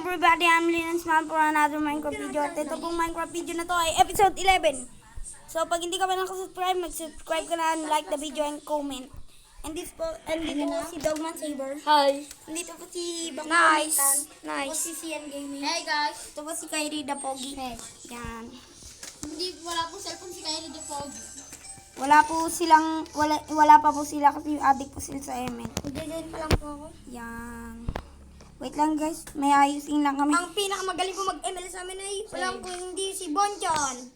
everybody, I'm Lynn Smile for another Minecraft video. At ito pong Minecraft video na to ay episode 11. So pag hindi ka pa nakasubscribe, mag-subscribe ka na and like the video and comment. And dito po si Dogman Saber. Hi. Dito po si Bakman. Nice. Ito po si CN Gaming. Hey guys. Ito po si Kyrie the Pogi. Yan. Wala po cellphone si Kylie the Fog. Wala pa po sila kasi addict po sila sa ML. Magdadaan pa lang po ako. Yan. Wait lang guys, may ayusin lang kami. Ang pinakamagaling po mag-ML sa amin ay walang kung hindi si Bonchon.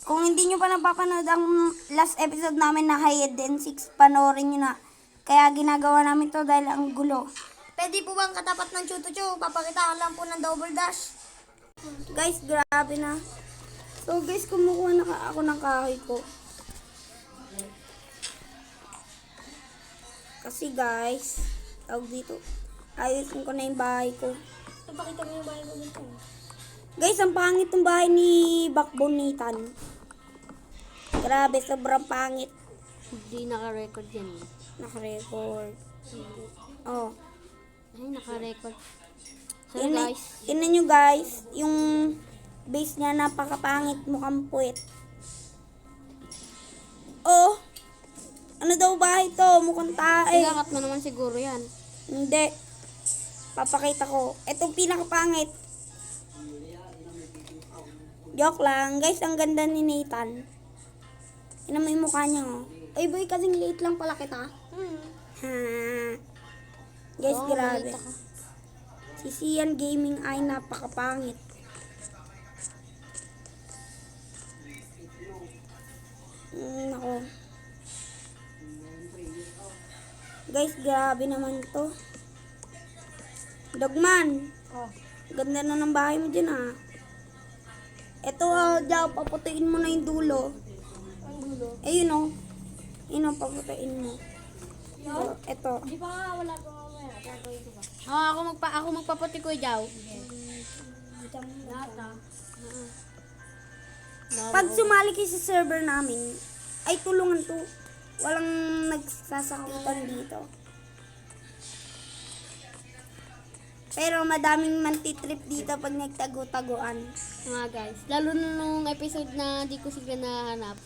Kung hindi nyo pa napapanood ang last episode namin na Hide and 6, panoorin nyo na. Kaya ginagawa namin to dahil ang gulo. Pwede po bang katapat ng chuto-chu? Papakitaan lang po ng double dash. Guys, grabe na. So guys, kumukuha na ako ng kahoy ko. Kasi guys, tawag dito, ayusin ko na yung bahay ko. Napakita mo yung bahay ko dito. Guys, ang pangit ng bahay ni Backbone Nathan. Grabe, sobrang pangit. Hindi naka-record yan eh. Naka-record. Oh. Ay, naka-record. So Tingnan guys, nyo guys, yung base niya napakapangit, mukhang puwet. Oh, ano daw bahay to? Mukhang tae. sigakat mo naman siguro yan. Hindi. Papakita ko. Itong pinakapangit. Joke lang. Guys, ang ganda ni Nathan. Ina mo yung mukha niya, oh. Ay boy, kasing late lang pala kita. Ha. Guys, Oo, grabe. balita ko. Si Sian Gaming ay napakapangit. Nako. Guys, grabe naman to. Dogman. Oh. Ganda na ng bahay mo dyan, ah. Ito, Jaw, paputuin mo na yung dulo. Ang dulo. Ayun, oh. Ayun, oh, paputuin mo. Ito. Di ba nga wala pa mamaya? Gagawin ko ba? Ako magpaputi ko, Jaw. Lata. Pag sumali kayo sa server namin, ay tulungan to. Walang nagsasakitan dito. Pero madaming mantitrip dito pag nagtago-taguan. Mga guys, lalo na nung episode na di ko sila nahanap.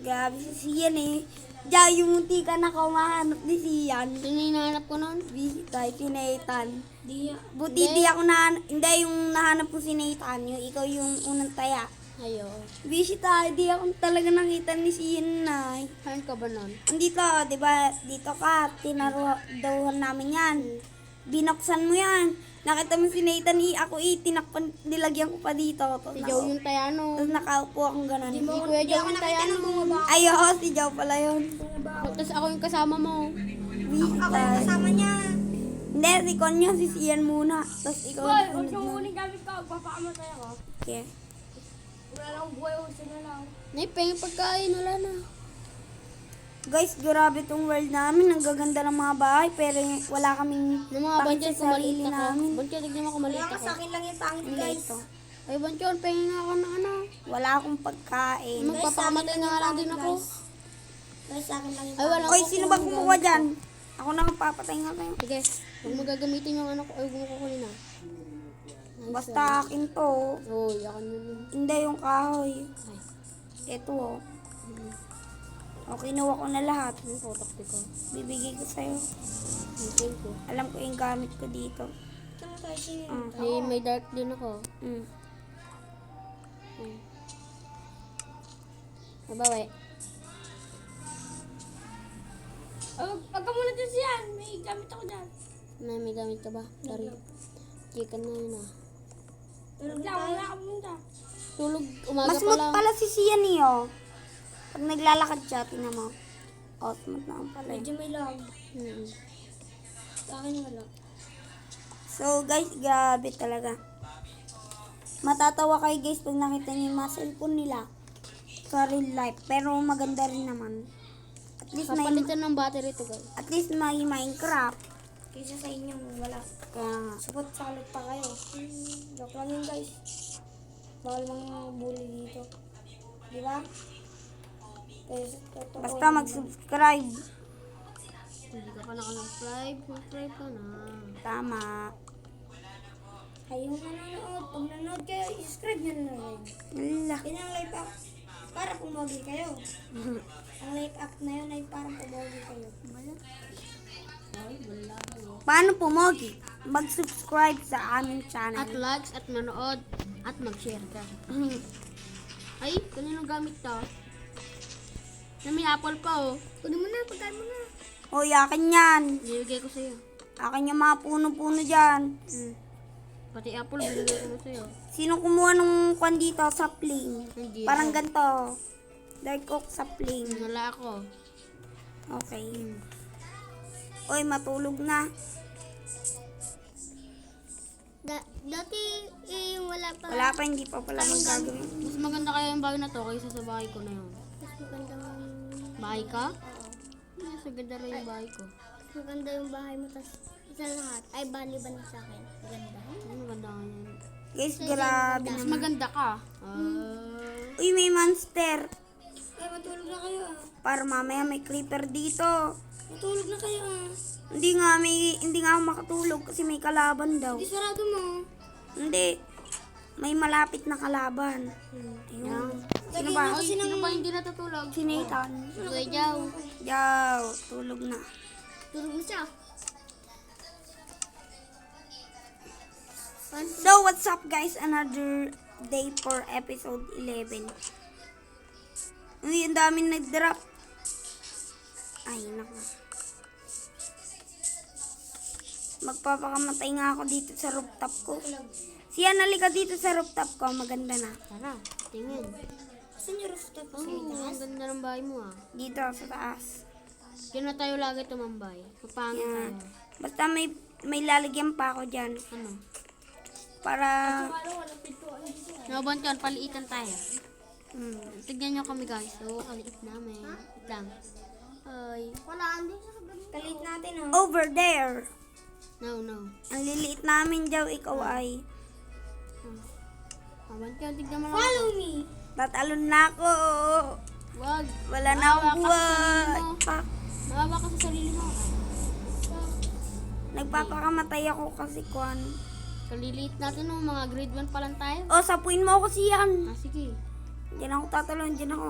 Grabe si Sian eh. Diyan yung munti ka na kumahanap ni Sian. Sino yung nahanap ko noon? Dahil si Nathan. Di. Buti di ako hindi yung nahanap ko si Nathan. Yung ikaw yung unang taya. Ayo. Busy tayo, di ako talaga nakita ni Sian na. Saan ka ba noon? Andito, di ba? Dito ka, tinaruhan namin yan. Binuksan mo yan. Nakita mo si Nathan, ako tinakpan, nilagyan ko pa dito. Si Jaw yung tayano. Tapos nakaupo akong ganun. Si Kuya Jaw yung tayano. Ay, oo, si Jow pala yun. Tapos ako yung kasama mo. Busy Ako yung tayo. kasama niya. Hindi, si Konyo, si Sian muna. Tapos ikaw Boy, ang huwag sunod yung na. huling gamit ko. Magpapakamatay ako. Okay. Wala lang buhay o sila lang. Naipeng pagkain, wala na. Guys, grabe tong world namin. Ang gaganda ng mga bahay, pero wala kaming Ng mga pangit Bonchon, sa sarili kumalit ako. namin. Bonchon, tignan mo kumalit Kaya nga ako. sa akin lang yung pangit Hindi guys. ito. Ay, Bonchon, pengin nga ako ng ano. Wala akong pagkain. Magpapakamatay na nga lang din ako. Guys, sa akin lang yung Ay, wala Oy, ko sino kung- ba kumukuha dyan? Ako na ang papatay nga tayo. Sige, huwag mo gagamitin yung ano ko. Ay, huwag mo kukunin na. Basta akin to. Uy, ako nun. Hindi yung kahoy. Ay, Ito oh. O, kinuha ko na lahat. yung kotakti ko. Bibigay ko sa'yo. Yung pink ko. Alam ko yung gamit ko dito. Saan tayo siya? May dark din ako. Mm. Mabawi. Wag ka muna dyan siyan. May gamit ako dyan. May gamit ka ba? Sorry. Chicken na yun ah. Tulog lang, wala ka muna. Tulog, umaga Mas pa smooth lang. pala si Sian niyo. Pag naglalakad siya, tingnan mo. Oh, smooth na pala. Medyo may lag. Mm. Sa akin wala. So guys, grabe talaga. Matatawa kayo guys pag nakita niyo yung mga cellphone nila sa real life. Pero maganda rin naman. Kapalitan ng battery to guys. At least may Minecraft. Kaysa sa inyo, wala. Kaya nga. Supot salit pa kayo. Joke lang yun guys. Bawal mga bully dito. Di ba? Basta mag-subscribe. Hindi ka pa naka-subscribe. Subscribe ka na. Tama. yung nanonood, pag nanonood kayo, subscribe nyo na rin. Ala. Yan ang life hack. Para pumogi kayo. Ang life hack na yun ay parang pumogi kayo. Paano pumogi? Mag-subscribe sa aming At channel. likes, at manood, at mag-share ka. Ay, kanino gamit to? Na may apple pa oh. Kunin mo na, pagkain mo na. O, yakin yan. Binibigay ko sa'yo. Akin yung mga puno-puno dyan. Pati apple, binibigay ko na sa'yo. Sino kumuha nung kwan dito? Sapling. Hindi Parang ako. ganito. Dark oak sapling. Wala ako. Okay. Oy, matulog na. Dati, wala pa. Wala pa, hindi pa pala magagawin. Mas maganda kaya yung bahay na to kaysa sa bahay ko na yun. Mas maganda Bahay ka? Mas maganda rin yung bahay ko. maganda yung bahay mo, tas isa lahat. Ay, bali ba na sa akin? Maganda. Ano maganda nga yan? Guys, grabe Mas naman. maganda ka. Uy, may monster. Ay, matulog na kayo Para mamaya may creeper dito. Matulog na kayo Hindi nga ako makatulog kasi may kalaban daw. Di sarado mo. Hindi. May malapit na kalaban. Ayun. Sino ba? Ay, sino ba hindi natutulog? Si Nathan. Kuya Jow. Yaw, tulog na. Tulog na siya. So, what's up guys? Another day for episode 11. Uy, ang daming nag-drop. Ay, naku. Magpapakamatay nga ako dito sa rooftop ko. Siya, nalika dito sa rooftop ko. Maganda na. Tara, tingin. Saan yung rooftop ko sa Oo, itaas? ang ganda ng bahay mo ah. Dito sa taas. Diyan na tayo lagi tumambay. Papangit Yan. tayo. Basta may lalagyan pa ako dyan. Ano? Para... Nabant yun, paliitan tayo. Hmm. Tignan nyo kami guys. So, kaliit namin. Wait lang. Ay. Wala, andun sa kabila. Kalit natin Over there. No. Ang liliit namin daw, ikaw ay. Nabant yun, tignan mo lang. Follow me. Tatalon na ako. Wag. Wala na akong buhay. Pak. Maawa ka sa sarili mo. Nagpapakamatay ako kasi kwan. Kaliliit natin no, mga grade 1 pa lang tayo. O, sapuin mo ako siyan. Sige. Diyan ako tatalon, diyan ako.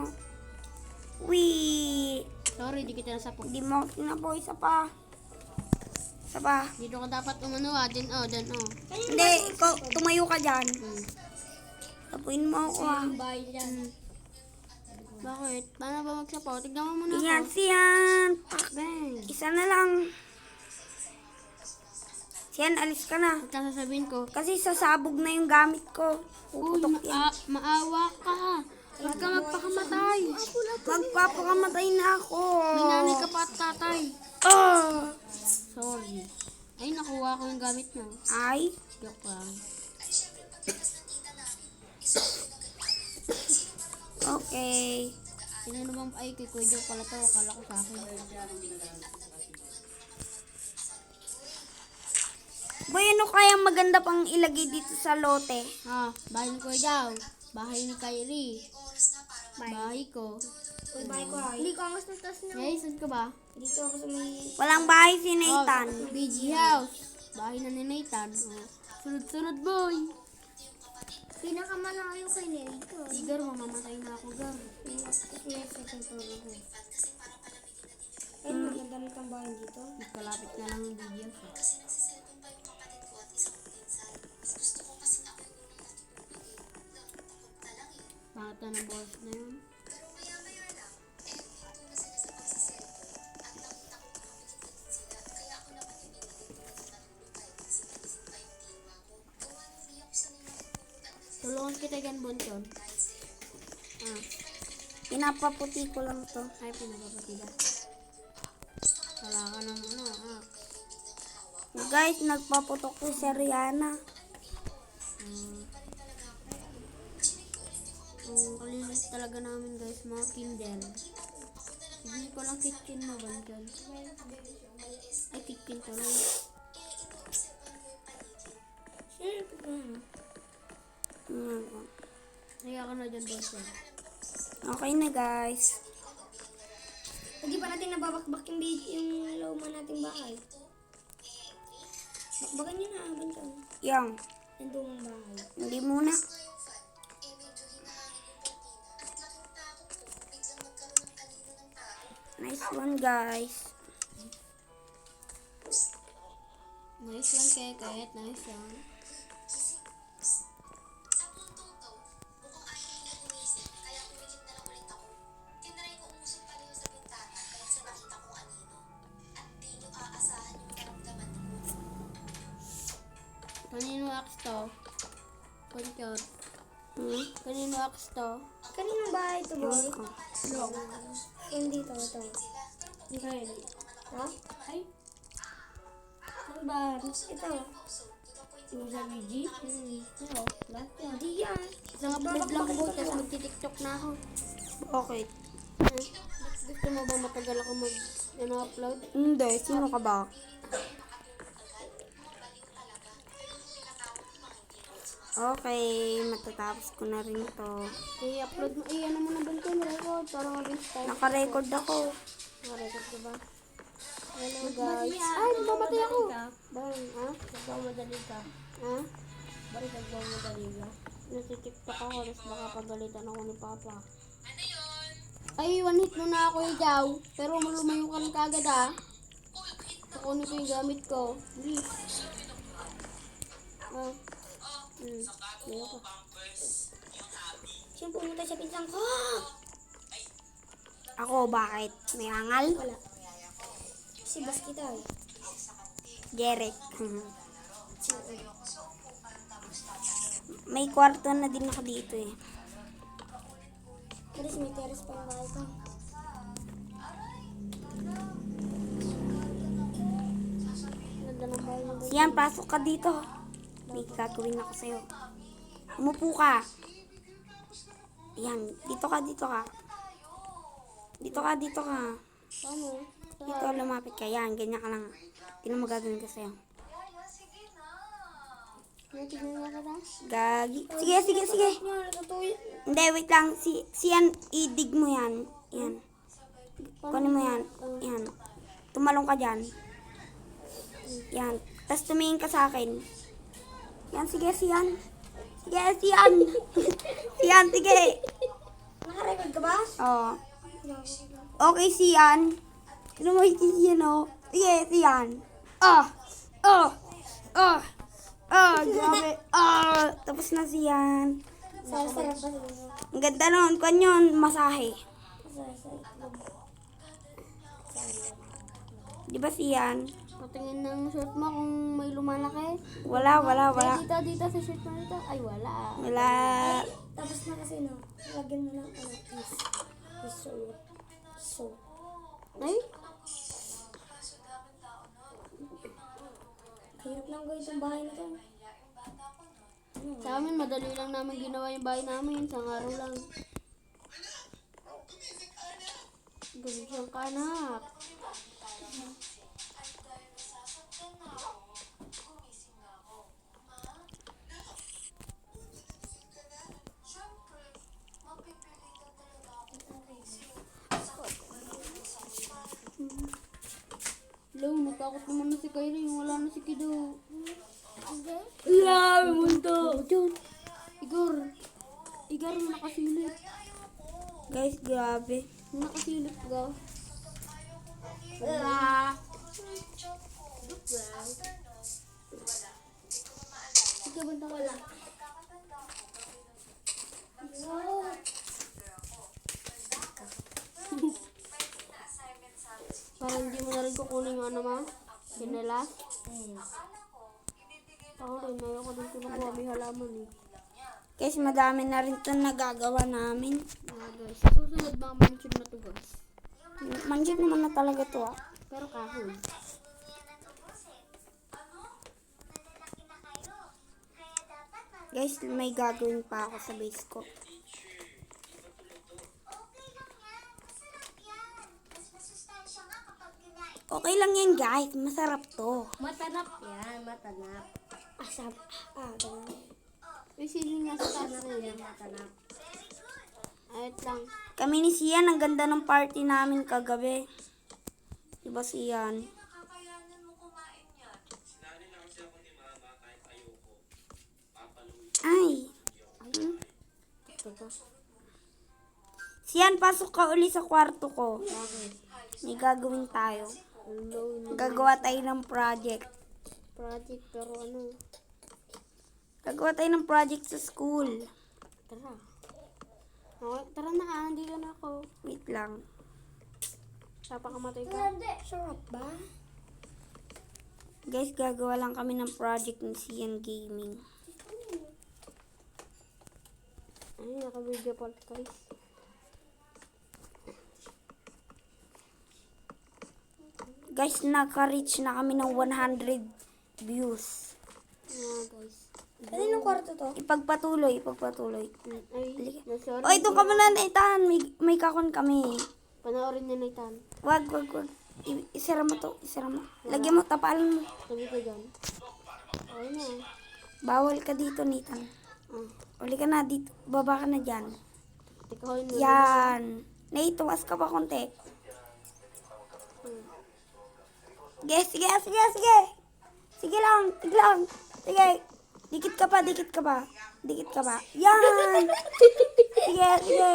Wee. Sorry, di kita nasapog. Hindi mo ako sinapo, isa pa. Isa pa. Dito ka dapat umano ah. Dyan oh. Hindi, ikaw, tumayo ka dyan. Hmm. Sapuin mo ako ah. Bahay dyan. Bakit? Paano ba magsapaw? Tignan mo muna Yan, ako. siyan. Pak. Bang. Isa na lang. Siyan, alis ka na. Ito sasabihin ko. Kasi sasabog na yung gamit ko. Uy, Puputok yan. maawa ka. Huwag ka magpakamatay. Magpapakamatay na ako. May nanay ka pa at tatay. Oh. Sorry. Ay, nakuha ko yung gamit mo. Ay. Joke lang. Okay. Sino na bang ay kay Kuya Joe pala to? Akala ko sa akin. Boy, ano kaya maganda pang ilagay dito sa lote? Bahay ni Kuya Joe. Bahay ni Kylie. Bahay ko. Uy, bahay ko Hindi ko angas ng taas na. Hey, saan ka ba? Dito ako sa may... Walang bahay si Nathan. BG House. Bahay na ni Nathan. Sunod-sunod boy. Pinakamalayo kay Nito. Igar, mamamatay na ako, Gar. Yes, second floor ko. Ay, maganda na itong bahay dito. Kalapit na lang yung video. Bakit na ng boss na yun? Tulungan kita yan, Bonton. Pinapaputi ko lang to. Ay, pinapapatida. Wala ka ng Guys, nagpaputok ko si Rihanna. Ang kalilis talaga namin guys, mga Kindle. Hindi ko lang kitchen mo, Bonton. Ay, kitchen tuloy. Kaya ka na dyan, Bonton. Okay na guys. Hindi pa natin nababakbak yung luma nating bahay. Bakbakan nyo na, Bantong. Yang. Yung dumang bahay. Hindi muna. Nice one, guys. Nice one, Keket. Nice one. Kanino axe to? Konchor. Kanino axe to? Kaninong bahay ito, boy? Oh. Hindi to, ito. Okay. Ha? Ay, Ano ba? Ito. yung sa VG? Oo, lahat yan. Hindi yan. Isang upload lang ko, tapos magti-tiktok na ako. Okay. Gusto mo ba matagal ako mag-upload? Hindi. Sino ka ba? Okay. Matatapos ko na rin to. I-upload mo, ano mo na ba ito? Record, para mabilis tayo. Naka-record ako. Naka-record ka ba? Hello guys. Ay, mamatay ako. Bang, ha? Nagmamadali ka. Ha? Bakit nagmamadali ka? Natitiktok ako, tapos baka pagalitan ako ni Papa. Ay, one hit mo na ako ikaw. Pero lumayo ka lang kagad ha. Kukunin ko yung gamit ko. Please. Ayaw ko. Sino pumunta sa pinsang ko? Ako, bakit? May angal? Wala. Si Baskita eh. Derek. May kwarto na din ako dito eh. Teres, may teres pa yung bahay ko. Ganda ng bahay mo. Siyan, pasok ka dito. May gagawin ako sa'yo. Umupo ka. Yan, dito ka, dito ka. Dito ka, dito ka. Ano? Dito, lumapit ka. Yan, ganyan ka lang. Tingnan mo gagawin ko sa'yo. Tignan mo ka na? Gagi. Sige, sige, sige. Hindi, wait lang. Siyan, idig mo yan. Yan. Kunin mo yan. Yan. Tumalong ka dyan. Yan. Tapos tumingin ka sa akin. Yan, sige, siyan. Sige, siyan. Siyan, sige. Naka-record ka ba? Oo. Okay, siyan. Ano mo siyan, oh? Sige, siyan. Grabe. Tapos na siyan. Sarap ba sila? Ang ganda nun. Kwan yun, masahe. Di ba siyan? Patingin ng shirt mo kung may lumalaki. Wala. Ay, dito sa shirt mo nito. Ay, wala. Wala. Tapos na kasi no, lagyan mo lang so. Ay, Hirap lang gawin itong bahay na to. sa amin, madali lang namin ginawa yung bahay namin. Isang araw lang. Ganun siyang kanak. Hello, natakot naman na si Kyrie. Wala na si Kido. Grabe mundo. Diyan. Igor, nakasilip. Guys, grabe. Nakasilip ka. Ikaw ba wala? Parang hindi mo na rin kukunin yung ano ma? Sinelas? Ako rin, ayoko din kinukuha may halaman eh. Guys, madami na rin ito nagagawa namin. Guys, susunod mga mansion na to guys. Manjit naman na talaga to ah. Pero kahoy. Guys, may gagawin pa ako sa base ko. Okay lang yan guys, masarap to. Matanap yan, matanap. Ganun. May siling nga sa taas na yan, matanap. Ayot lang. Kami ni Sian, ang ganda ng party namin kagabi. Diba Sian? ka. Siyan, pasok ka uli sa kwarto ko. Bakit? May gagawin tayo. Hello, Gagawa tayo ng project. project, pero ano? Gagawa tayo ng project sa school. Tara. Okay, tara na nandito na ako. Wait lang. Papakamatay ka. Sarap ba? Guys, gagawa lang kami ng project ng Siyan Gaming. Ay, naka-video pala guys. Guys, naka-reach na kami ng 100 views. Guys. Kaninong kwarto to? Ipagpatuloy. Ay, sorry. Oy, doon ka muna, Nathan. May kakon kami. Panoorin niya Nathan. Wag. Isara mo to. Lagyan mo, tapalan mo. Sabi ko dyan. Okay na. Bawal ka dito, Nathan. Uli ka na dito. Baba ka na dyan. Tikahoy mo. Yan. Nate, tuwas ka pa konti. Sige. Sige lang. Sige. Dikit ka pa. Yan. Sige.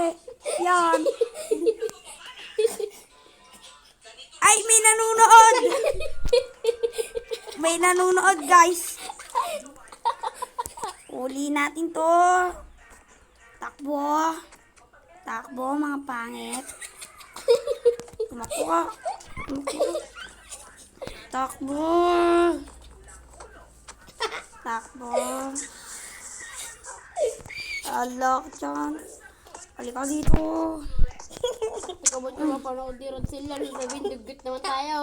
Yan. Ay, may nanonood, guys. Uli natin to. Takbo, mga pangit. Tumakbo ka. Takbo. Alok dyan. Halika dito. Kabot yung mapanood ni Rod sila. Sabihin, dugot naman tayo.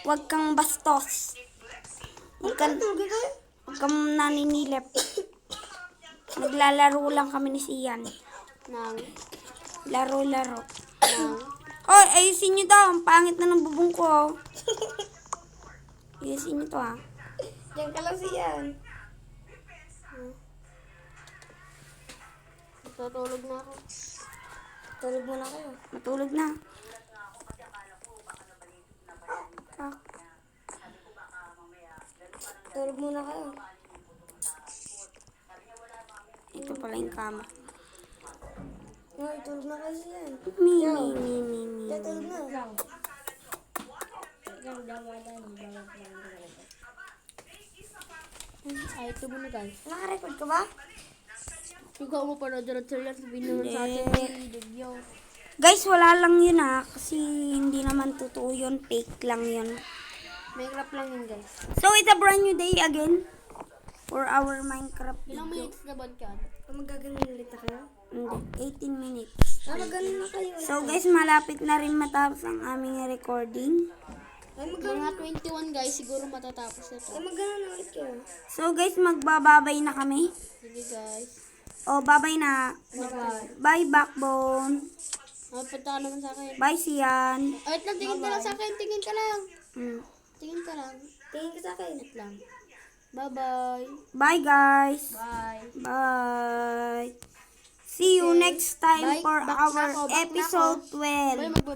Wag kang bastos. Wag kang naninilip. Naglalaro lang kami ni Sian. Nang. Laro. Nang. Oy, ayusin nyo daw. Ang pangit na ng bubong ko. Ayusin nyo to, ha. Diyan ka lang siyan. Tutulog na ako. Tulog muna kayo. Matulog na. Tulog muna kayo. Ito pala yung kama. Ay, tulog na kayo siyan. Mi. Kaya tulog na. Ay, ito muna guys. Naka-record ka ba? Ikaw mo panood Rod sila. Sabihin naman sa atin yung video. Guys, wala lang yun, ha. Kasi hindi naman totoo yun. Fake lang yun. Minecraft lang yun guys. So, it's a brand new day again. For our Minecraft Ilang video. minutes na ba yan? Magaganon ulit na kayo? Hindi, 18 minutes. Maganon na kayo. So, guys, malapit na rin matapos ang aming recording. Mga 21 guys, siguro matatapos na to. Maganon na ulit kayo. So, guys, magbababay na kami. Sige guys. O, babay na. Bye-bye. Bye, Backbone. Punta ka naman sa akin. Bye, Sian. Wait lang, tingin ka lang sa akin. Tingin ka lang. Mm. Tingin ka lang. Tingin ka sa akin. Wait lang. Bye-bye. Bye, guys. Bye. Bye. See you next time Bye. for Back na our ako, back na episode ako. 12. Bye, magbaba.